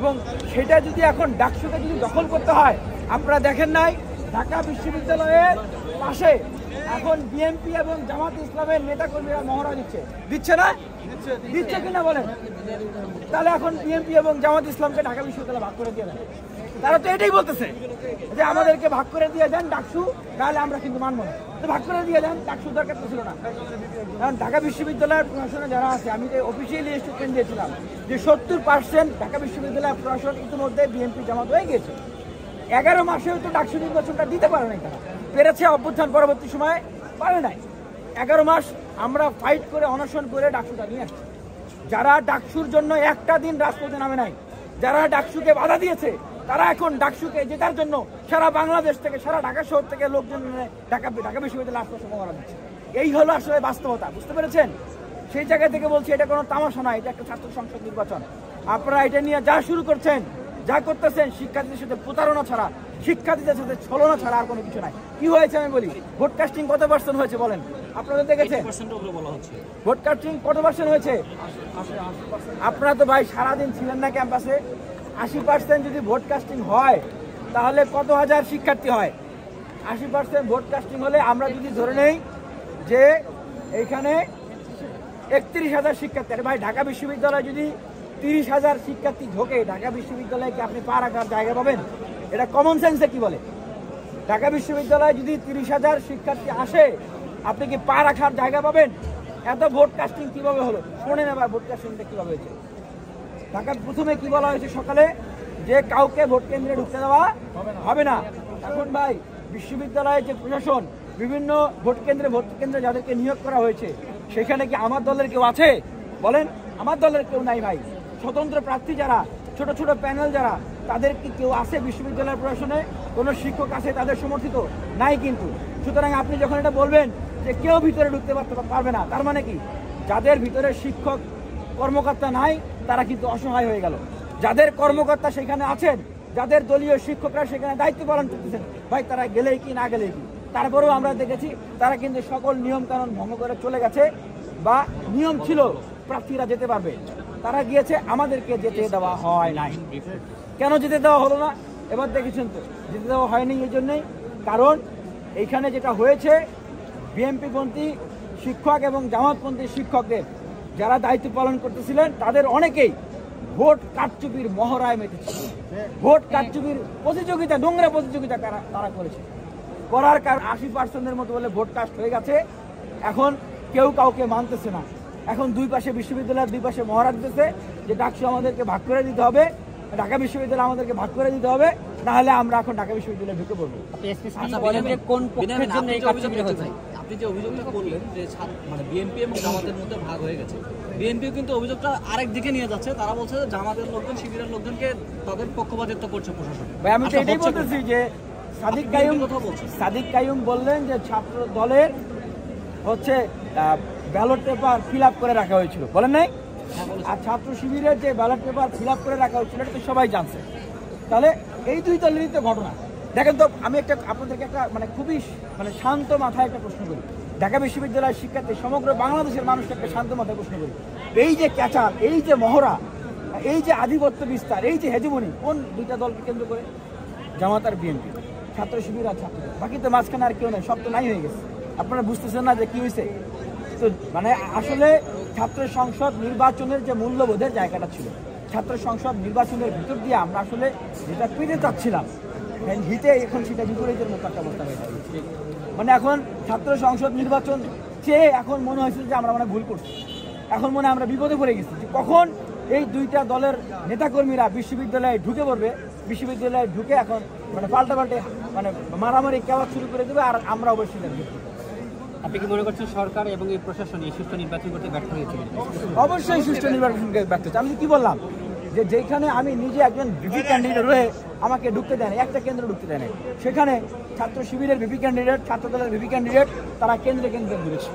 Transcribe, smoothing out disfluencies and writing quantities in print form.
এবং সেটা যদি এখন ডাকসুকে যদি দখল করতে হয়, আপনারা দেখেন নাই ঢাকা বিশ্ববিদ্যালয়ের পাশে এখন বিএনপি এবং জামাত ইসলামের নেতাকর্মীরা মহড়া দিচ্ছে না? দিচ্ছে কিনা বলেন? তাহলে এখন বিএনপি এবং জামাত ইসলামকে ঢাকা বিশ্ববিদ্যালয় ভাগ করে দিয়ে দেন। তারা তো এটাই বলতেছে যে আমাদেরকে ভাগ করে দিয়ে দেন ডাকসু, তাহলে আমরা কিন্তু মানবো না। তো ভাগ করে দিয়ে দেন, ডাকসু দরকার তো ছিল না। কারণ ঢাকা বিশ্ববিদ্যালয়ের প্রশাসনে যারা আছে, আমি যে অফিসিয়ালি স্টেটমেন্ট দিয়েছিলাম যে 70% ঢাকা বিশ্ববিদ্যালয়ের প্রশাসন ইতিমধ্যে বিএনপি জামাত হয়ে গেছে। 11 মাসেও তো ডাকসু নির্বাচনটা দিতে পারে নাই, তারা পেরেছে অভ্যুত্থান পরবর্তী সময়ে পারে নাই। 11 মাস আমরা ফাইট করে অনশন করে ডাকসুটা নিয়ে আসছি। যারা ডাকসুর জন্য একটা দিন রাজপথে নামে নাই, যারা ডাকসুকে বাধা দিয়েছে, তারা এখন ডাকসুকে জেতার জন্য সারা বাংলাদেশ থেকে, সারা ঢাকা শহর থেকে লোকজন ঢাকা বিশ্ববিদ্যালয়ে আশ্বাস মহড়া দিচ্ছে। এই হলো আসলে বাস্তবতা, বুঝতে পেরেছেন? সেই জায়গা থেকে বলছি এটা কোনো তামাশা নয়, এটা একটা ছাত্র সংসদ নির্বাচন। আপনারা এটা নিয়ে যা শুরু করছেন, যা করতেছেন, শিক্ষার্থীদের সাথে প্রতারণা ছাড়া, শিক্ষার্থীদের সাথে ছলনা ছাড়া আর কোনো কিছু নাই। কি হয়েছে আমি বলি, ভোট কাস্টিং কত পার্সেন্ট হয়েছে বলেন? আপনারা দেখেছেন ভোট কাস্টিং কত পার্সেন্ট হয়েছে? আপনারা তো ভাই সারাদিন ছিলেন না ক্যাম্পাসে। 80% যদি ভোট কাস্টিং হয় তাহলে কত হাজার শিক্ষার্থী হয়? 80% ভোট কাস্টিং হলে আমরা যদি ধরে নেই যে এইখানে 31,000 শিক্ষার্থী, আরে ভাই ঢাকা বিশ্ববিদ্যালয়ে যদি 30,000 শিক্ষার্থী ঢোকে, ঢাকা বিশ্ববিদ্যালয়ে কি আপনি পা রাখার জায়গা পাবেন? এটা কমন সেন্সে কি বলে? ঢাকা বিশ্ববিদ্যালয়ে যদি 30,000 শিক্ষার্থী আসে, আপনি কি পা রাখার জায়গা পাবেন? এত ভোট কাস্টিং কিভাবে হলো? শোনেন এবার ভোট কাস্টিংটা কিভাবে হয়েছে। ঢাকার প্রথমে কি বলা হয়েছে সকালে, যে কাউকে ভোট কেন্দ্রে ঢুকতে দেওয়া হবে না। এখন ভাই বিশ্ববিদ্যালয়ের যে প্রশাসন, বিভিন্ন ভোট কেন্দ্রে যাদেরকে নিয়োগ করা হয়েছে, সেখানে কি আমার দলের কেউ আছে বলেন? আমার দলের কেউ নাই ভাই। স্বতন্ত্র প্রার্থী যারা, ছোট ছোট প্যানেল যারা, তাদের কি কেউ আছে বিশ্ববিদ্যালয়ের প্রশাসনে? কোনো শিক্ষক আছে তাদের সমর্থিত? নাই কিন্তু। সুতরাং আপনি যখন এটা বলবেন যে কেউ ভিতরে ঢুকতে পারবে না, তার মানে কি যাদের ভিতরে শিক্ষক কর্মকর্তা নাই তারা কিন্তু অসহায় হয়ে গেল। যাদের কর্মকর্তা সেখানে আছেন, যাদের দলীয় শিক্ষকরা সেখানে দায়িত্ব পালন করতেছেন, ভাই তারা গেলেই কি না গেলেই কি। তারপরেও আমরা দেখেছি তারা কিন্তু সকল নিয়ম কানুন ভঙ্গ করে চলে গেছে, বা নিয়ম ছিল প্রার্থীরা যেতে পারবে, তারা গিয়েছে, আমাদেরকে যেতে দেওয়া হয় নাই। কেন যেতে দেওয়া হলো না? এবার দেখেছেন তো যেতে দেওয়া হয়নি এই জন্যই, কারণ এইখানে যেটা হয়েছে, বিএনপিপন্থী শিক্ষক এবং জামাতপন্থী শিক্ষকদের যারা দায়িত্ব পালন করতেছিলেন, তাদের অনেকেই ভোট কারচুপির মহড়ায় মেতেছিল। ভোট কারচুপির প্রতিযোগিতা, নোংরা প্রতিযোগিতা তারা করেছে। করার কারণ 80%-এর মতো বলে ভোট কাস্ট হয়ে গেছে। এখন কেউ কাউকে মানতেছে না। এখন দুই পাশে বিশ্ববিদ্যালয়ের দুই পাশে মহড়া দিতেছে যে ডাকসু আমাদেরকে ভাগ করে দিতে হবে, ঢাকা বিশ্ববিদ্যালয় আমাদেরকে ভাগ করে দিতে হবে, না হলে আমরা এখন ঢাকা বিশ্ববিদ্যালয়ে ঢুকে পড়বো। আপনি যে অভিযোগটা করলেন যে মানে বিএনপি এবং জামাতের মধ্যে ভাগ হয়ে গেছে, বিএনপিও কিন্তু অভিযোগটা আরেক দিকে নিয়ে যাচ্ছে। তারা বলছে যে জামাতের লোকজন, শিবিরের লোকজনকে তাদের পক্ষপাতিত্ব করছে প্রশাসন। ভাই আমি তো এটাই বলতেছি যে সাদিক কাইয়ুম বললেন যে ছাত্র দলের হচ্ছে ব্যালট পেপার ফিল আপ করে রাখা হয়েছিল, বলেন নাই? আর ছাত্র শিবিরের যে ব্যালট পেপার ফিল আপ করে রাখা হয়েছিল এটা তো সবাই জানছে। তাহলে এই দুই দলেরই তো ঘটনা। দেখেন তো, আমি আপনাদেরকে একটা খুবই শান্ত মাথায় একটা প্রশ্ন করি। ঢাকা বিশ্ববিদ্যালয়ের শিক্ষার্থী, সমগ্র বাংলাদেশের মানুষকে একটা শান্ত মাথায় প্রশ্ন করি, এই যে ক্যাচাল, এই যে মহড়া, এই যে আধিপত্য বিস্তার, এই যে হেজমনি, কোন দুইটা দলকে কেন্দ্র করে? জামাত আর বিএনপি, ছাত্র শিবির আর ছাত্র। বাকি তো মাঝখানে আর কেউ নেই, সব তো নাই হয়ে গেছে। আপনারা বুঝতেছেন না যে কি হয়েছে? তো আসলে ছাত্র সংসদ নির্বাচনের যে মূল্যবোধের জায়গাটা ছিল, ছাত্র সংসদ নির্বাচনের ভিতর দিয়ে আমরা আসলে যেটা পেতে চাচ্ছিলাম, হিতে এখন সেটা বিপরীতের মতো একটা অবস্থা হয়ে যাচ্ছে। এখন ছাত্র সংসদ নির্বাচন চেয়ে এখন মনে হয়েছে যে আমরা ভুল করছি। এখন মনে আমরা বিপদে পড়ে গেছি যে কখন এই দুইটা দলের নেতাকর্মীরা বিশ্ববিদ্যালয়ে ঢুকে পড়বে, বিশ্ববিদ্যালয়ে ঢুকে এখন পাল্টাপাল্টে মারামারি কেওয়া শুরু করে দেবে, আর আমরা অবশ্যই দেখব। আপনি কি মনে করছেন সরকার এবং এই প্রশাসন এই সুষ্ঠু নির্বাচন করতে ব্যর্থ হয়েছিল? অবশ্যই সুষ্ঠু নির্বাচন ব্যর্থ হয়েছে। আমি কি বললাম যে যেখানে আমি নিজে একজন ভিপি ক্যান্ডিডেট রয়ে আমাকে ঢুকতে দেয় না, একটা কেন্দ্র ঢুকতে দেয় না, সেখানে ছাত্র শিবিরের ভিপি ক্যান্ডিডেট, ছাত্র দলের ভিপি ক্যান্ডিডেট তারা কেন্দ্রে ঘুরেছে।